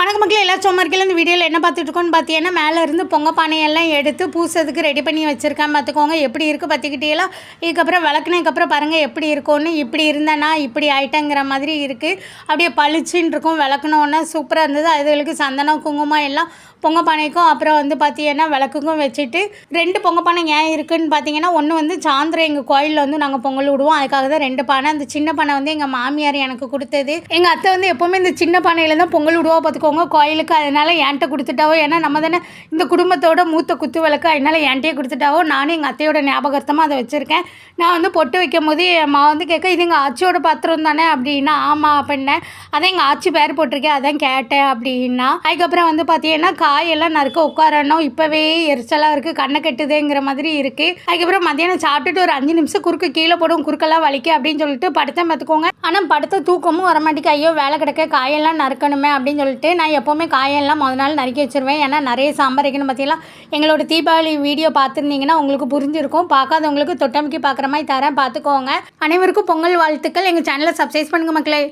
வணக்க மக்களே, எல்லா சோமார்க்கையில் இந்த வீடியோவில் என்ன பார்த்துட்ருக்கோன்னு பார்த்தீங்கன்னா, மேலே இருந்து பொங்க பானையெல்லாம் எடுத்து பூசதுக்கு ரெடி பண்ணி வச்சுருக்கேன். பார்த்துக்கோங்க எப்படி இருக்குது பார்த்துக்கிட்டேலாம். இதுக்கப்புறம் விளக்குனதுக்கப்புறம் பாருங்கள் எப்படி இருக்கும்னு. இப்படி இருந்தேன்னா இப்படி ஆயிட்டேங்கிற மாதிரி இருக்குது. அப்படியே பளிச்சுன்னு இருக்கும். விளக்குனோன்னா சூப்பராக இருந்தது. அதுகளுக்கு சந்தனம் குங்குமம் எல்லாம் பொங்க பானைக்கும் அப்புறம் வந்து பார்த்தீங்கன்னா விளக்குக்கும் வச்சுட்டு 2 பொங்க பானை ஏன் இருக்குதுன்னு பார்த்தீங்கன்னா, ஒன்று வந்து சாயந்தரம் எங்கள் கோயிலில் வந்து நாங்கள் பொங்கல் விடுவோம். அதுக்காக தான் 2 பானை. அந்த சின்ன பானை வந்து எங்கள் மாமியார் எனக்கு கொடுத்தது. எங்கள் அத்தை வந்து எப்போவுமே இந்த சின்ன பானையில் தான் பொங்கல் விடுவா பார்த்துக்கோங்க கோயிலுக்கு. அதனால் என்கிட்ட கொடுத்துட்டாவோ. ஏன்னா நம்ம தானே இந்த குடும்பத்தோட மூத்த குத்து விளக்கு. அதனால் என்கிட்டயே கொடுத்துட்டாவோ. நானும் எங்கள் அத்தையோட ஞாபகார்த்தமாக அதை வச்சுருக்கேன். நான் வந்து பொட்டு வைக்கும் போது என் அம்மா வந்து கேட்க, இது எங்கள் ஆச்சியோட பாத்திரம் தானே அப்படின்னா. ஆமாம் அப்படின்னேன். அதான் எங்கள் ஆச்சி பேர் போட்டிருக்கேன், அதான் கேட்டேன் அப்படின்னா. அதுக்கப்புறம் வந்து பார்த்தீங்கன்னா காயெல்லாம் நறுக்க உட்காரணும். இப்போவே எரிச்சலாக இருக்குது, கண்ணை கட்டுதுங்கிற மாதிரி இருக்குது. அதுக்கப்புறம் மத்தியானம் சாப்பிட்டுட்டு ஒரு 5 நிமிஷம் குறுக்கு கீழே போடும், குறுக்கெல்லாம் வலிக்கு அப்படின்னு சொல்லிட்டு படுத்தேன் பார்த்துக்கோங்க. ஆனால் படுத்த தூக்கமும் வரமாட்டேங்க. ஐயோ வேலை கிடக்க காயெல்லாம் நறுக்கணுமே அப்படின்னு சொல்லிட்டு நான் எப்போவுமே காயெல்லாம் முதல் நாள் நறுக்கி வச்சுருவேன். ஏன்னா நிறைய சாம்பார் வைக்கணும். பார்த்தீங்களா, எங்களோட தீபாவளி வீடியோ பார்த்துருந்தீங்கன்னா உங்களுக்கு புரிஞ்சிருக்கும். பார்க்காதவங்களுக்கு தொட்டமைக்கு பார்க்குற மாதிரி தரேன், பார்த்துக்கோங்க. அனைவருக்கும் பொங்கல் வாழ்த்துக்கள். எங்கள் சேனலை சப்ஸ்கிரைப் பண்ணுங்கள் மக்களே.